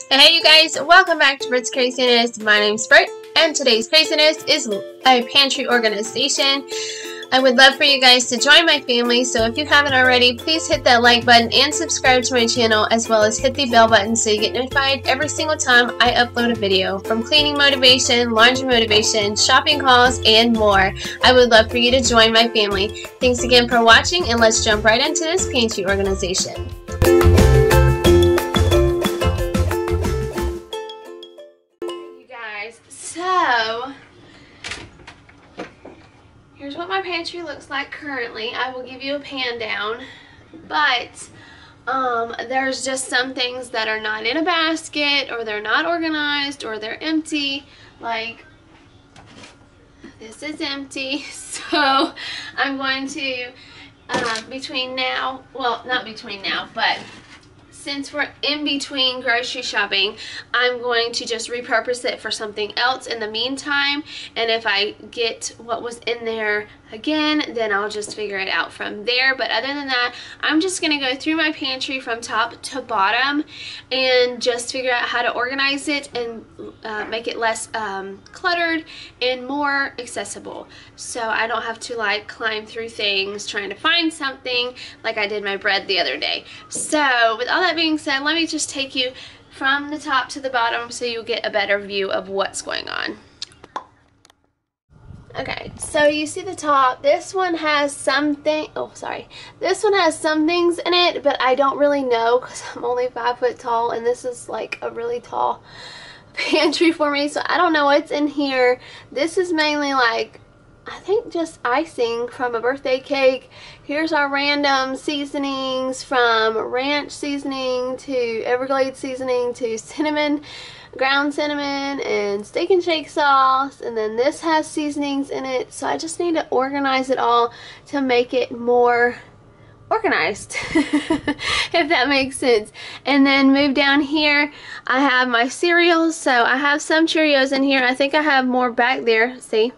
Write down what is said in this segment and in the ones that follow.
Hey you guys, welcome back to Britt's Craziness. My name's Britt, and today's craziness is a pantry organization. I would love for you guys to join my family, so if you haven't already, please hit that like button and subscribe to my channel, as well as hit the bell button so you get notified every single time I upload a video. From cleaning motivation, laundry motivation, shopping hauls, and more. I would love for you to join my family. Thanks again for watching, and let's jump right into this pantry organization. So, here's what my pantry looks like currently. I will give you a pan down, but there's just some things that are not in a basket, or they're not organized, or they're empty. Like, this is empty, so I'm going to, between now, well, not between now, but since we're in between grocery shopping, I'm going to just repurpose it for something else in the meantime, and if I get what was in there again, then I'll just figure it out from there. But other than that, I'm just going to go through my pantry from top to bottom and just figure out how to organize it and make it less cluttered and more accessible, so I don't have to like climb through things trying to find something like I did my bread the other day. So with all that being said, let me just take you from the top to the bottom so you get a better view of what's going on. Okay, so you see the top. This one has something, this one has some things in it, but I don't really know because I'm only 5 foot tall, and this is like a really tall pantry for me, so I don't know what's in here. This is mainly like, I think, just icing from a birthday cake. Here's our random seasonings, from ranch seasoning to Everglades seasoning to cinnamon, ground cinnamon, and steak and shake sauce. And then this has seasonings in it, so I just need to organize it all to make it more organized, if that makes sense. And then move down here, I have my cereals. So I have some Cheerios in here. I think I have more back there, see?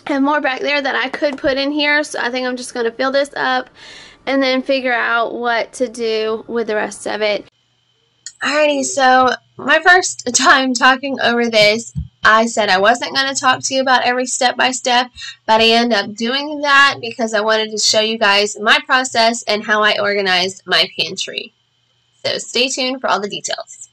I have more back there that I could put in here, so I think I'm just going to fill this up and then figure out what to do with the rest of it. Alrighty, so my first time talking over this, I said I wasn't going to talk to you about every step by step, but I ended up doing that because I wanted to show you guys my process and how I organized my pantry. So stay tuned for all the details.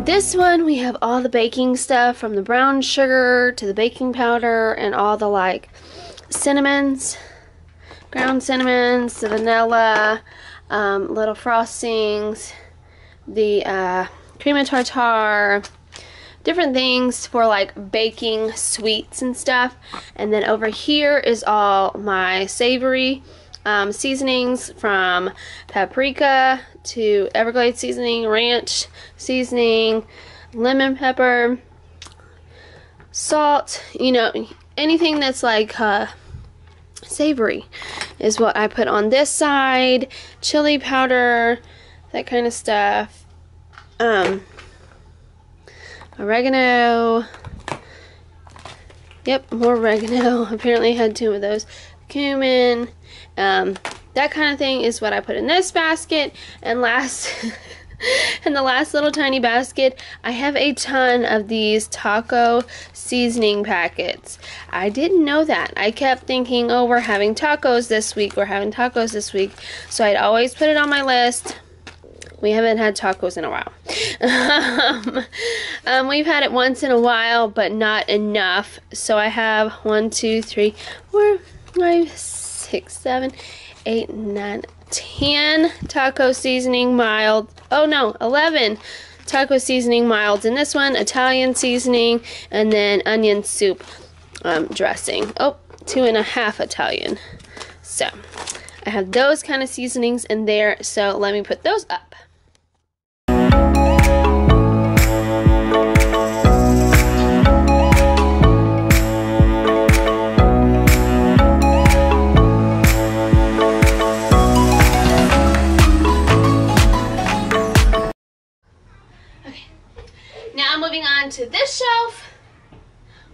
This one, we have all the baking stuff, from the brown sugar to the baking powder and all the like cinnamons, ground cinnamons, the vanilla, little frostings, the cream of tartar, different things for like baking sweets and stuff. And then over here is all my savory seasonings, from paprika to Everglades seasoning, ranch seasoning, lemon pepper, salt, you know, anything that's like savory is what I put on this side. Chili powder, that kind of stuff. oregano. Yep, more oregano. Apparently I had 2 of those. Cumin. That kind of thing is what I put in this basket. And last, in the last little tiny basket, I have a ton of these taco seasoning packets. I didn't know that. I kept thinking, oh, we're having tacos this week. We're having tacos this week. So I'd always put it on my list. We haven't had tacos in a while. We've had it once in a while, but not enough. So I have 1, 2, 3, 4, 5, 6, 7, 8, 9, 10 taco seasoning mild. Oh no, 11 taco seasoning milds in this one, Italian seasoning, and then onion soup dressing. Oh, 2.5 Italian. So I have those kind of seasonings in there. So let me put those up. Moving on to this shelf.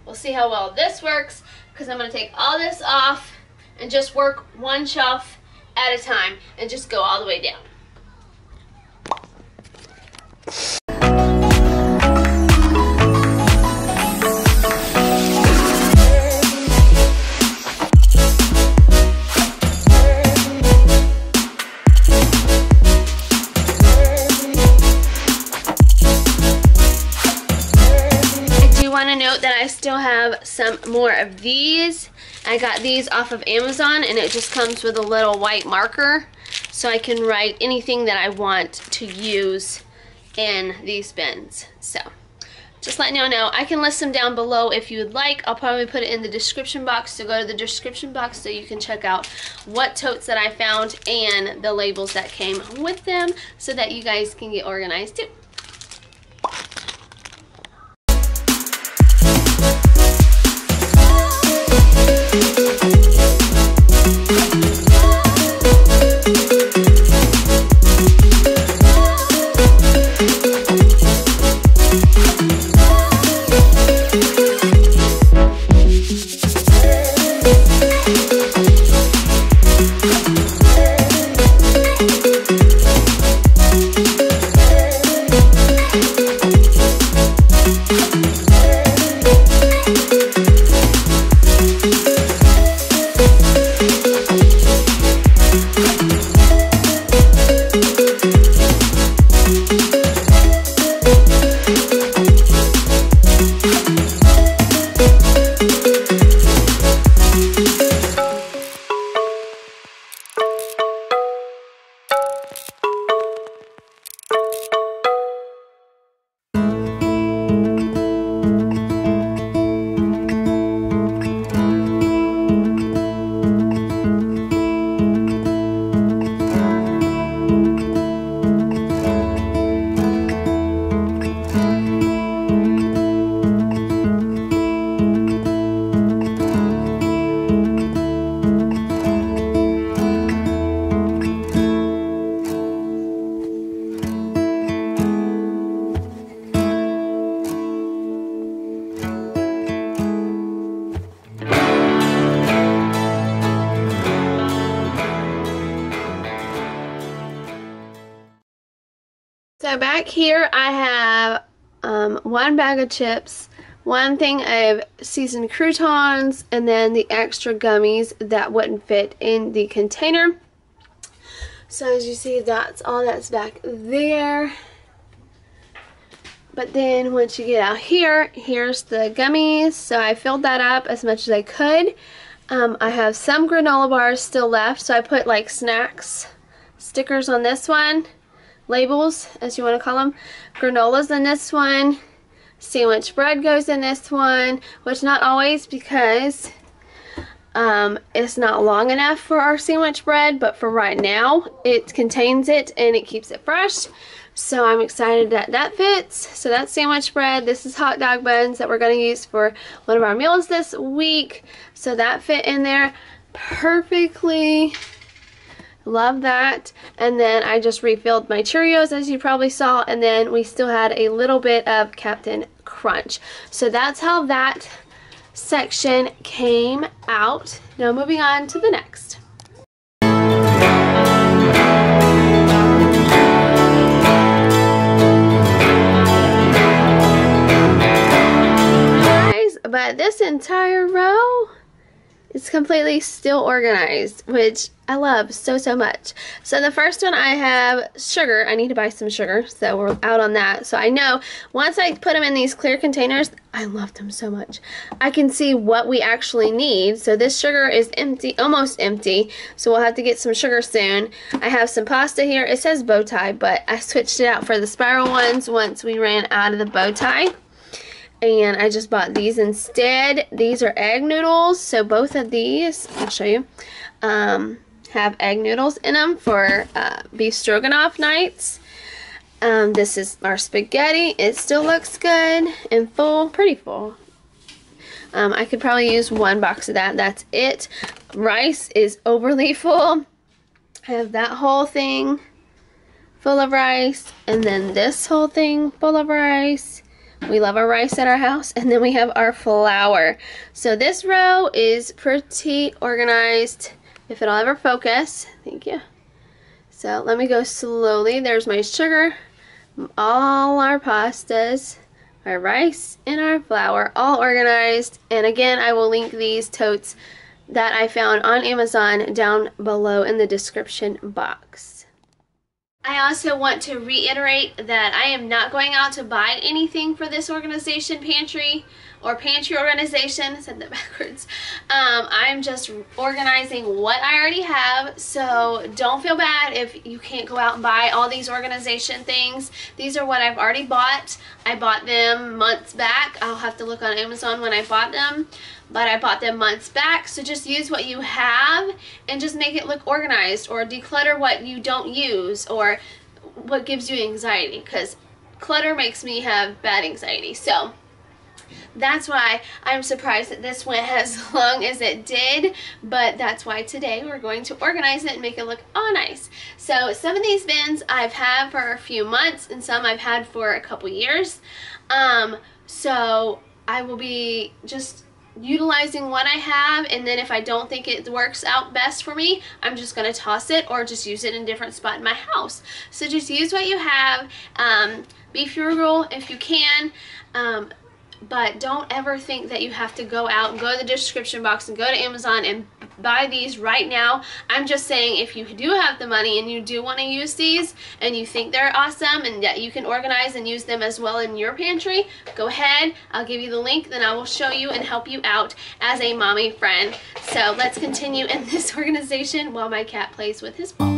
We'll see how well this works, because I'm going to take all this off and just work one shelf at a time and just go all the way down. Note that I still have some more of these. I got these off of Amazon, and it just comes with a little white marker, so I can write anything that I want to use in these bins. So just letting you know, I can list them down below if you would like. I'll probably put it in the description box, so go to the description box so you can check out what totes that I found and the labels that came with them, so that you guys can get organized too. So back here I have 1 bag of chips, 1 thing of seasoned croutons, and then the extra gummies that wouldn't fit in the container. So as you see, that's all that's back there. But then once you get out here, here's the gummies. So I filled that up as much as I could. I have some granola bars still left, so I put like snacks stickers on this one. Labels, as you want to call them. Granolas in this one. Sandwich bread goes in this one, which not always, because it's not long enough for our sandwich bread, but for right now it contains it and it keeps it fresh. So I'm excited that that fits. So that's sandwich bread. This is hot dog buns that we're going to use for one of our meals this week. So that fit in there perfectly. Love that. And then I just refilled my Cheerios, as you probably saw, and then we still had a little bit of Captain crunch. So that's how that section came out. Now moving on to the next. But this entire row is completely still organized, which I love so much. So the first one, I have sugar. I need to buy some sugar, so we're out on that. So I know once I put them in these clear containers, I love them so much, I can see what we actually need. So this sugar is empty, almost empty, so we'll have to get some sugar soon. I have some pasta here. It says bow tie, but I switched it out for the spiral ones once we ran out of the bow tie. And I just bought these instead. These are egg noodles. So both of these, I'll show you, have egg noodles in them for beef stroganoff nights. This is our spaghetti. It still looks good and full, pretty full. I could probably use one box of that. That's it. Rice is overly full. I have that whole thing full of rice. And then this whole thing full of rice. We love our rice at our house. And then we have our flour. So this row is pretty organized. If it'll ever focus. Thank you. So let me go slowly. There's my sugar, all our pastas, our rice, and our flour, all organized. And again, I will link these totes that I found on Amazon down below in the description box. I also want to reiterate that I am not going out to buy anything for this organization, Pantry, or Pantry organization. I said that backwards. I'm just organizing what I already have, so don't feel bad if you can't go out and buy all these organization things. These are what I've already bought. I bought them months back. I'll have to look on Amazon when I bought them, but I bought them months back. So just use what you have and just make it look organized, or declutter what you don't use or what gives you anxiety, because clutter makes me have bad anxiety. So that's why I'm surprised that this went as long as it did, but that's why today we're going to organize it and make it look all nice. So some of these bins I've had for a few months and some I've had for a couple years. So I will be just utilizing what I have, and then if I don't think it works out best for me, I'm just going to toss it or just use it in a different spot in my house. So just use what you have. Be frugal if you can. But don't ever think that you have to go out and go to the description box and go to Amazon and buy these right now. I'm just saying, if you do have the money and you do want to use these and you think they're awesome and that you can organize and use them as well in your pantry, go ahead. I'll give you the link, then I will show you and help you out as a mommy friend. So let's continue in this organization while my cat plays with his ball.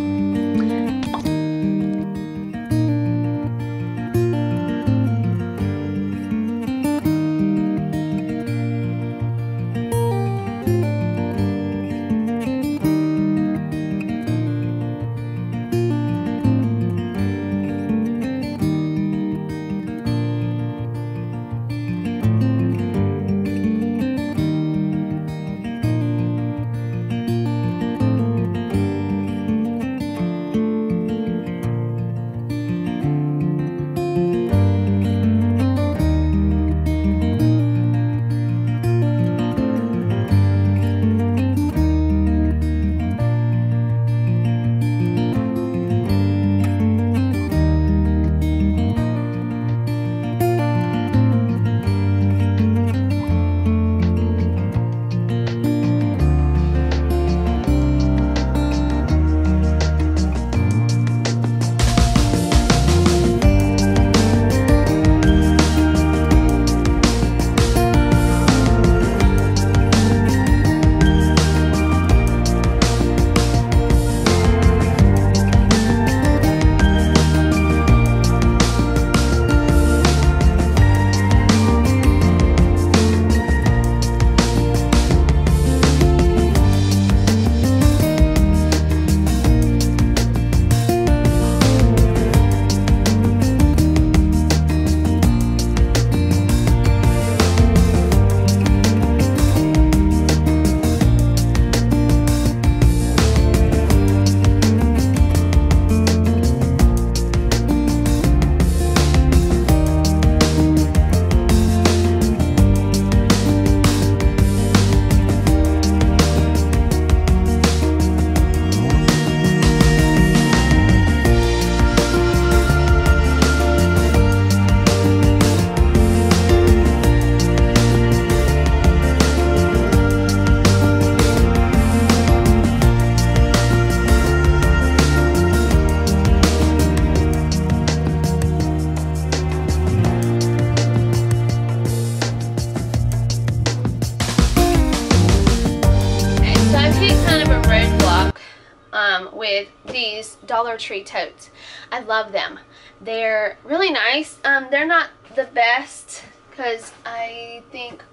these Dollar Tree totes. I love them. They're really nice. They're not the best because I think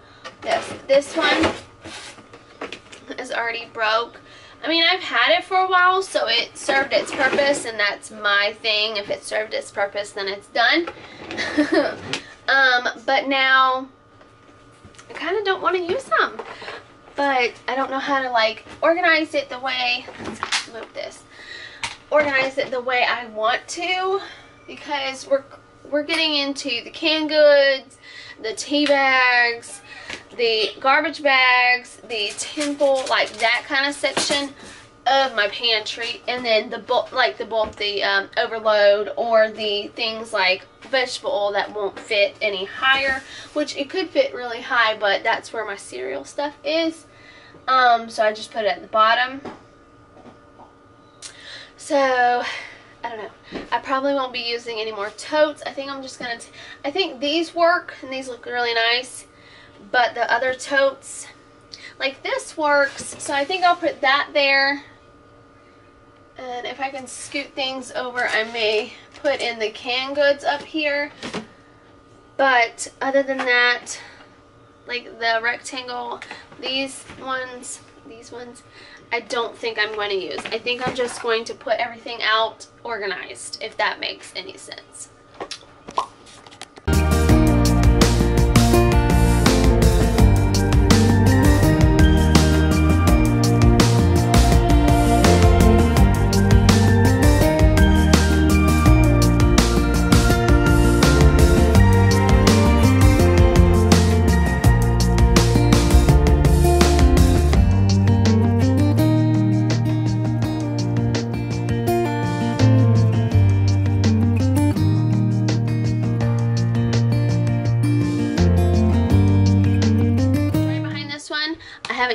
this one is already broke. I mean, I've had it for a while, so it served its purpose, and that's my thing. If it served its purpose, then it's done. But now I kind of don't want to use them. But I don't know how to like organize it the way, let's move this, organize it the way I want to, because we're getting into the canned goods, the tea bags, the garbage bags, the temple, like that kind of section of my pantry, and then the bulk, the overload, or the things like vegetable oil that won't fit any higher, which it could fit really high, but that's where my cereal stuff is. So I just put it at the bottom. So I don't know. I probably won't be using any more totes. I think I'm just gonna. I think these work, and these look really nice. But the other totes, like this, works. So I think I'll put that there. And if I can scoot things over, I may put in the canned goods up here. But other than that, like the rectangle, these ones, I don't think I'm going to use. I think I'm just going to put everything out organized, if that makes any sense.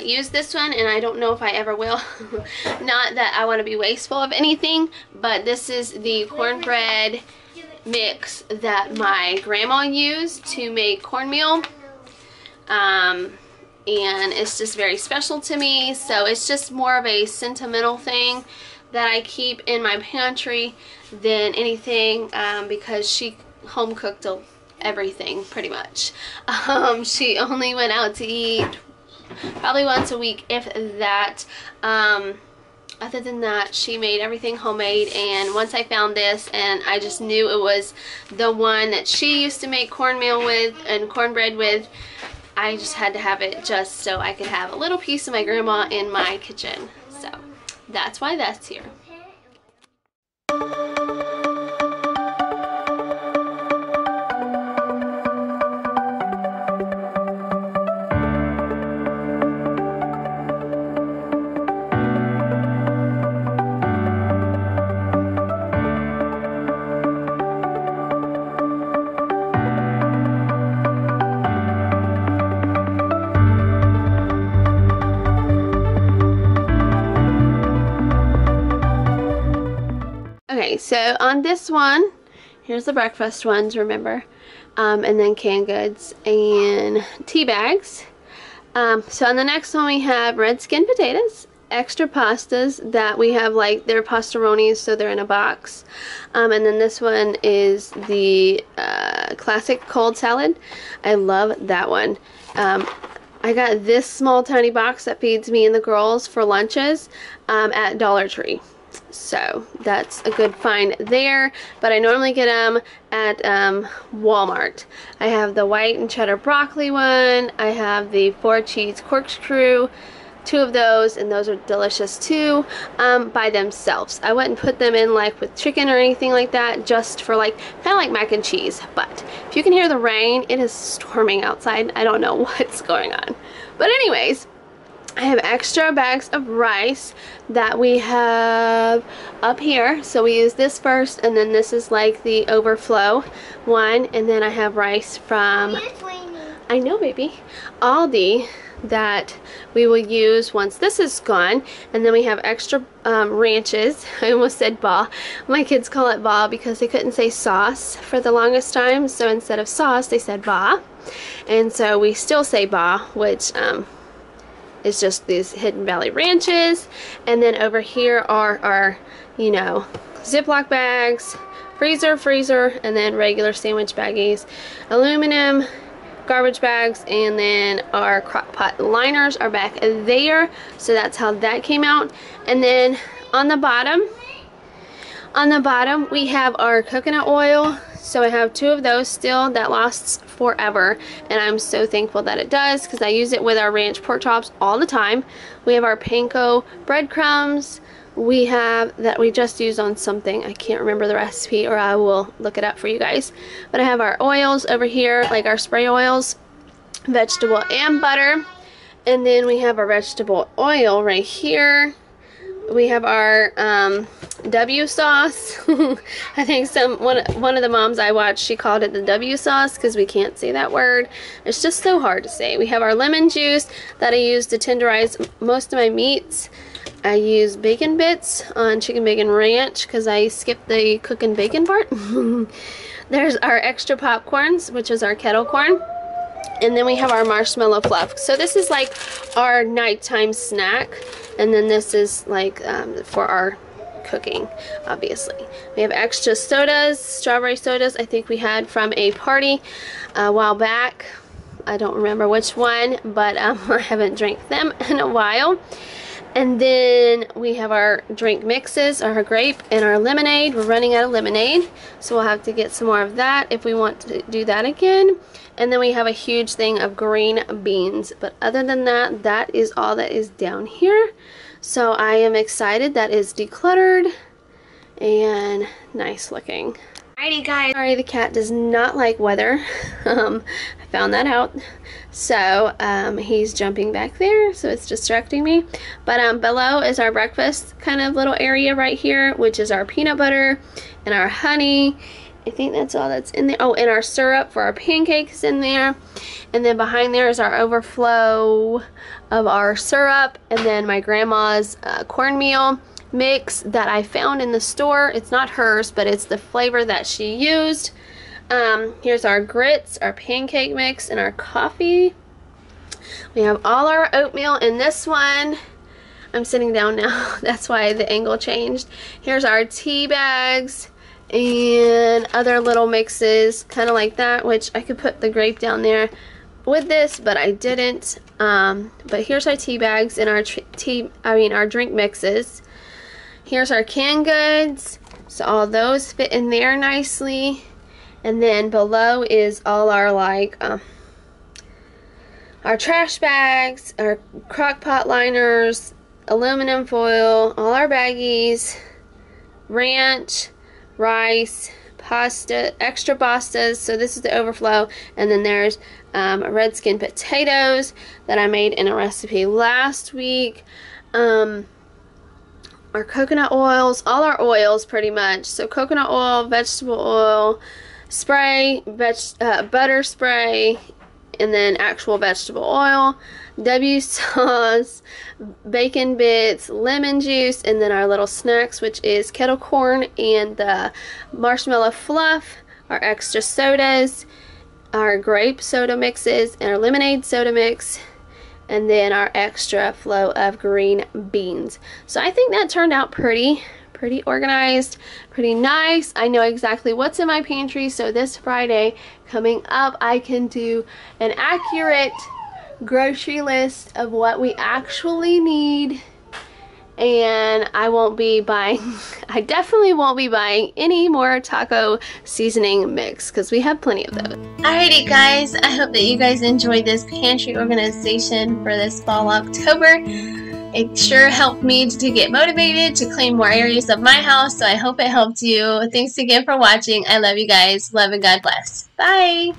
Use this one, and I don't know if I ever will. Not that I want to be wasteful of anything, but this is the cornbread mix that my grandma used to make cornmeal, and it's just very special to me, so it's just more of a sentimental thing that I keep in my pantry than anything, because she home cooked everything pretty much. She only went out to eat probably once a week, if that. Other than that, she made everything homemade, and once I found this, and I just knew it was the one that she used to make cornmeal with and cornbread with, I just had to have it just so I could have a little piece of my grandma in my kitchen. So that's why that's here. Okay, so on this one, here's the breakfast ones, remember, and then canned goods and tea bags. So on the next one we have red skin potatoes, extra pastas that we have, like they're pastaronis, so they're in a box, and then this one is the classic cold salad. I love that one. I got this small tiny box that feeds me and the girls for lunches at Dollar Tree. So that's a good find there, but I normally get them at Walmart. I have the white and cheddar broccoli one. I have the 4 cheese corkscrew, 2 of those, and those are delicious too, by themselves. I wouldn't put them in like with chicken or anything like that, just for like kind of like mac and cheese. But if you can hear the rain, it is storming outside. I don't know what's going on, but anyways, I have extra bags of rice that we have up here. So we use this first, and then this is like the overflow one. And then I have rice from, I know baby, Aldi, that we will use once this is gone. And then we have extra ranches. I almost said ba. My kids call it ba because they couldn't say sauce for the longest time. So instead of sauce, they said ba. And so we still say ba, which it's just these Hidden Valley ranches. And then over here are our you know, Ziploc bags, freezer, and then regular sandwich baggies, aluminum garbage bags, and then our crock pot liners are back there. So that's how that came out. And then on the bottom we have our coconut oil. So I have 2 of those still. That lasts forever, and I'm so thankful that it does, because I use it with our ranch pork chops all the time. We have our panko breadcrumbs. We have that we just used on something. I can't remember the recipe, or I will look it up for you guys. But I have our oils over here, like our spray oils, vegetable and butter. And then we have our vegetable oil right here. We have our W sauce. I think one of the moms I watched, she called it the W sauce because we can't say that word. It's just so hard to say. We have our lemon juice that I use to tenderize most of my meats. I use bacon bits on chicken bacon ranch because I skipped the cooking bacon part. There's our extra popcorns, which is our kettle corn. And then we have our marshmallow fluff. So this is like our nighttime snack. And then this is like for our cooking, obviously. We have extra sodas, strawberry sodas. I think we had from a party a while back. I don't remember which one, but I haven't drank them in a while. And then we have our drink mixes, our grape, and our lemonade. We're running out of lemonade, so we'll have to get some more of that if we want to do that again. And then we have a huge thing of green beans. But other than that, that is all that is down here. So I am excited. That is decluttered and nice looking. Alrighty guys, sorry the cat does not like weather. I found that out. So he's jumping back there, so it's distracting me. But below is our breakfast kind of little area right here, which is our peanut butter and our honey. I think that's all that's in there. Oh, and our syrup for our pancakes in there. And then behind there is our overflow of our syrup. And then my grandma's cornmeal mix that I found in the store. It's not hers, but it's the flavor that she used. Here's our grits, our pancake mix, and our coffee. We have all our oatmeal in this one. I'm sitting down now. That's why the angle changed. Here's our tea bags and other little mixes, kind of like that, which I could put the grape down there with this, but I didn't. But here's our tea bags and our drink mixes. Here's our canned goods, so all those fit in there nicely. And then below is all our our trash bags, our crock pot liners, aluminum foil, all our baggies, ranch, rice, pasta, extra pastas. So this is the overflow. And then there's red skin potatoes that I made in a recipe last week. Our coconut oils, all our oils pretty much. So coconut oil, vegetable oil, spray, butter spray, and then actual vegetable oil, W sauce, bacon bits, lemon juice, and then our little snacks, which is kettle corn and the marshmallow fluff, our extra sodas, our grape soda mixes, and our lemonade soda mix, and then our extra flow of green beans. So I think that turned out pretty organized, pretty nice. I know exactly what's in my pantry, so this Friday coming up I can do an accurate grocery list of what we actually need, and I won't be buying I definitely won't be buying any more taco seasoning mix because we have plenty of those. Alrighty guys, I hope that you guys enjoyed this pantry organization for this fall October. It sure helped me to get motivated to clean more areas of my house, so I hope it helped you. Thanks again for watching. I love you guys. Love and God bless. Bye!